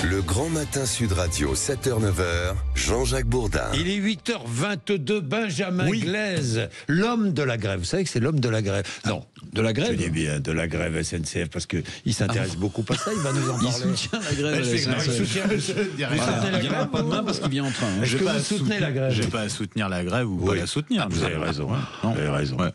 Le Grand Matin Sud Radio, 7h-9h, Jean-Jacques Bourdin. Il est 8h22, Benjamin Glaise, l'homme de la grève. Vous savez que c'est l'homme de la grève. Non, de la grève. Je dis bien de la grève SNCF parce qu'il s'intéresse beaucoup à ça, il va nous en parler. Il soutient la grève. Il Il n'a pas de main parce qu'il vient en train. Est-ce que vous soutenez la grève? Je n'ai pas à soutenir la grève ou pas la soutenir. Vous avez raison. Vous avez raison. Ouais.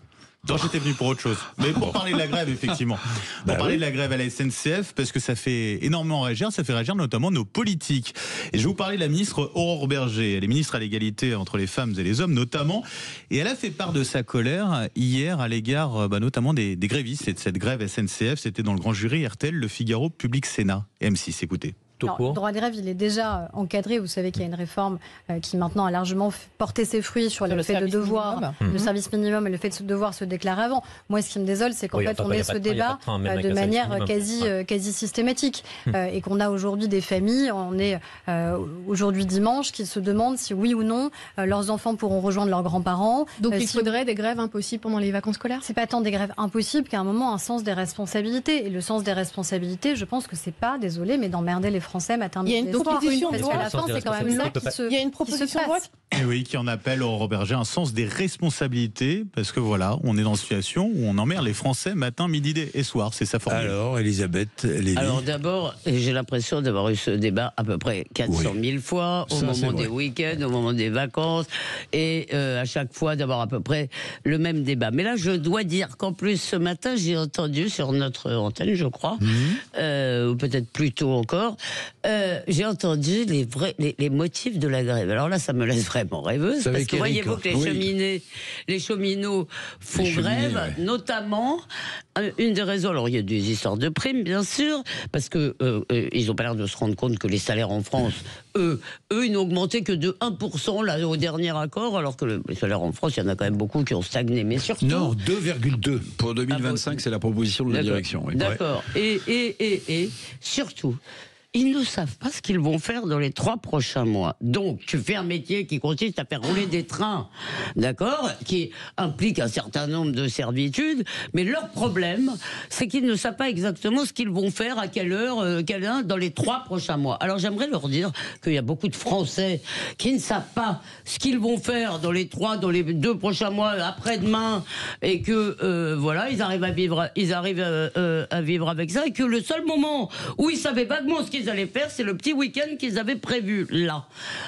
Non, j'étais venu pour autre chose. Mais pour parler de la grève, effectivement. Pour parler de la grève à la SNCF, parce que ça fait énormément réagir, ça fait réagir notamment nos politiques. Et je vais vous parler de la ministre Aurore Bergé. Elle est ministre à l'égalité entre les femmes et les hommes, notamment. Et elle a fait part de sa colère hier à l'égard notamment des grévistes et de cette grève SNCF. C'était dans le grand jury RTL, Le Figaro, Public Sénat et M6. Écoutez. Alors, le droit de grève, il est déjà encadré. Vous savez qu'il y a une réforme qui maintenant a largement porté ses fruits sur le fait de devoir, le service minimum et le fait de devoir se déclarer avant. Moi, ce qui me désole, c'est qu'en fait, on ait ce débat de manière quasi systématique. Et qu'on a aujourd'hui des familles, on est aujourd'hui dimanche, qui se demandent si oui ou non leurs enfants pourront rejoindre leurs grands-parents. Donc il faudrait des grèves impossibles pendant les vacances scolaires? C'est pas tant des grèves impossibles qu'à un moment un sens des responsabilités. Et le sens des responsabilités, je pense que c'est pas, désolé, mais d'emmerder les Français matin, midi et soir. Parce qu'à la fin, c'est quand même ça qui se passe. Il y a une proposition de loi qui en appelle Aurore Bergé un sens des responsabilités, parce que voilà, on est dans une situation où on emmerde les Français matin, midi et soir. C'est sa formule. Alors, Elisabeth Lévy. Alors d'abord, j'ai l'impression d'avoir eu ce débat à peu près 400 000 fois, au moment des week-ends, au moment des vacances, et à chaque fois d'avoir à peu près le même débat. Mais là, je dois dire qu'en plus, ce matin, j'ai entendu sur notre antenne, je crois, ou peut-être plus tôt encore, j'ai entendu les motifs de la grève. Alors là, ça me laisse vraiment rêveuse, parce que voyez-vous que les cheminots font grève, notamment, une des raisons, alors il y a des histoires de primes, bien sûr, parce que ils n'ont pas l'air de se rendre compte que les salaires en France, eux, ils n'ont augmenté que de 1% là, au dernier accord, alors que les salaires en France, il y en a quand même beaucoup qui ont stagné, mais surtout... Non, 2,2. Pour 2025, c'est la proposition de la direction. Oui. D'accord. Et surtout... Ils ne savent pas ce qu'ils vont faire dans les 3 prochains mois. Donc, tu fais un métier qui consiste à faire rouler des trains, d'accord, qui implique un certain nombre de servitudes, mais leur problème, c'est qu'ils ne savent pas exactement ce qu'ils vont faire, à quelle heure, dans les 3 prochains mois. Alors, j'aimerais leur dire qu'il y a beaucoup de Français qui ne savent pas ce qu'ils vont faire dans les 2 prochains mois, après-demain, et que, voilà, ils arrivent à vivre avec ça, et que le seul moment où ils savaient vaguement ce qu'ils allaient faire, c'est le petit week-end qu'ils avaient prévu là.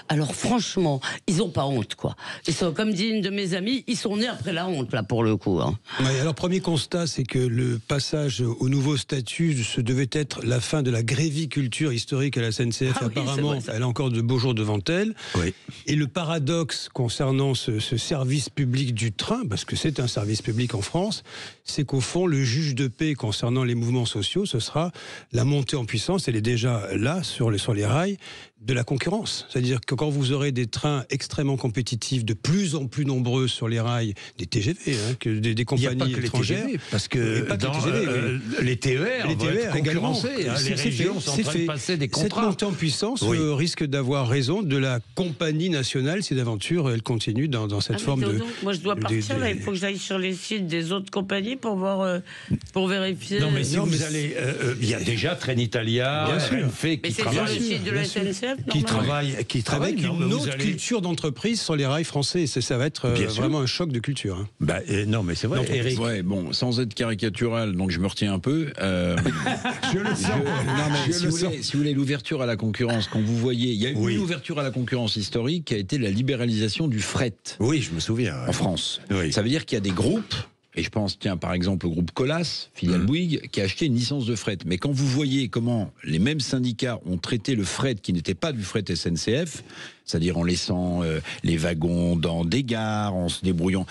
Alors franchement, ils n'ont pas honte, quoi. Ils sont, comme dit une de mes amies, ils sont nés après la honte, là, pour le coup. Hein. Ouais, alors, premier constat, c'est que le passage au nouveau statut, ce devait être la fin de la gréviculture historique à la SNCF. Apparemment, elle a encore de beaux jours devant elle. Oui. Et le paradoxe concernant ce service public du train, parce que c'est un service public en France, c'est qu'au fond, le juge de paix concernant les mouvements sociaux, ce sera la montée en puissance, elle est déjà là, sur les rails, de la concurrence. C'est-à-dire que quand vous aurez des trains extrêmement compétitifs, de plus en plus nombreux sur les rails, des TGV, que des compagnies étrangères. Les TGV, parce que les TER vont être concurrencés. Les régions sont en train de passer des contrats. Cette montée en puissance risque d'avoir raison de la compagnie nationale si d'aventure elle continue dans cette forme de... Moi je dois partir là, il faut que j'aille sur les sites des autres compagnies pour voir, pour vérifier. Non mais si vous allez... Il y a déjà Trenitalia, RNF qui travaille... Mais c'est sur le site de la SNCF qui travaille avec une autre culture d'entreprise sur les rails français. Ça va être vraiment un choc de culture. Hein. Bah, non, mais c'est vrai, Eric. Ouais, bon, sans être caricatural, donc je me retiens un peu. Je le sens. Si vous voulez l'ouverture à la concurrence, quand vous voyez, il y a eu une ouverture à la concurrence historique qui a été la libéralisation du fret. Oui, je me souviens. En France. Oui. Ça veut dire qu'il y a des groupes. Et je pense, tiens, par exemple, au groupe Colas, filiale Bouygues, qui a acheté une licence de fret. Mais quand vous voyez comment les mêmes syndicats ont traité le fret qui n'était pas du fret SNCF, c'est-à-dire en laissant les wagons dans des gares, en se débrouillant.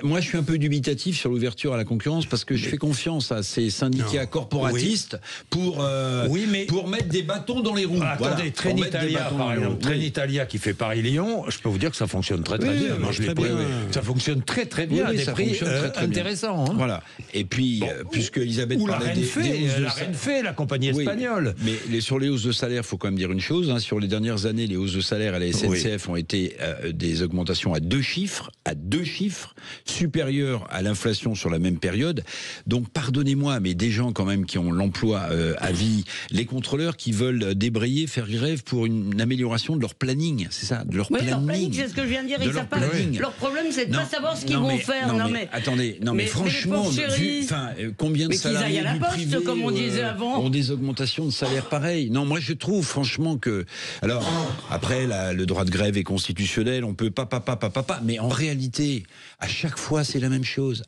Moi, je suis un peu dubitatif sur l'ouverture à la concurrence parce que je fais confiance à ces syndicats corporatistes pour mettre des bâtons dans les roues. Attendez, Trenitalia, par exemple, Trenitalia qui fait Paris-Lyon, je peux vous dire que ça fonctionne très bien. Moi, je l'ai pris. Ça fonctionne très très bien, à des prix intéressants. Voilà. Et puis, puisque Elisabeth parlait la RNF, la compagnie espagnole. Mais sur les hausses de salaire, il faut quand même dire une chose. Sur les dernières années, les hausses de salaire à la SNCF ont été des augmentations à deux chiffres, supérieures à l'inflation sur la même période. Donc pardonnez-moi, mais des gens quand même qui ont l'emploi à vie, les contrôleurs qui veulent débrayer, faire grève pour une amélioration de leur planning, c'est ça, de leur planning. Leur planning, c'est ce que je viens de dire. Leur problème, c'est de ne pas savoir ce qu'ils vont faire. Attendez, mais franchement, combien de salariés du privé comme on disait avant, ont des augmentations de salaire pareilles? Non, moi je trouve franchement que... Alors, après, le droit de grève est constitutionnel, on peut pas, mais en réalité, à chaque fois c'est la même chose.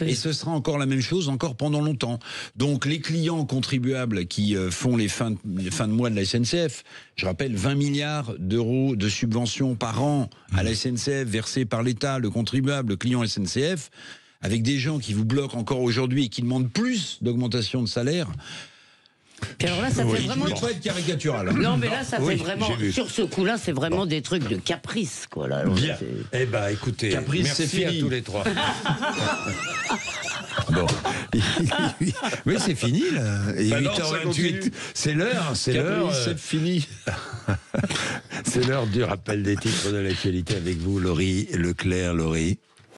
Et ce sera encore la même chose, encore pendant longtemps. Donc les clients contribuables qui font les fins de mois de la SNCF, je rappelle 20 milliards d'euros de subventions par an à la SNCF versées par l'État, le contribuable, le client SNCF, avec des gens qui vous bloquent encore aujourd'hui et qui demandent plus d'augmentation de salaire. Puis alors là, ça fait vraiment... Je ne pas être caricatural. Non, mais là, ça fait vraiment... Sur ce coup-là, c'est vraiment des trucs de caprice, quoi. Là. Bien. Eh ben, écoutez, caprice, merci c'est fini. à tous les trois. Bon. Oui, c'est fini, là. Et 8h28, c'est l'heure. C'est fini. C'est l'heure du rappel des titres de l'actualité avec vous, Laurie Leclerc. Laurie.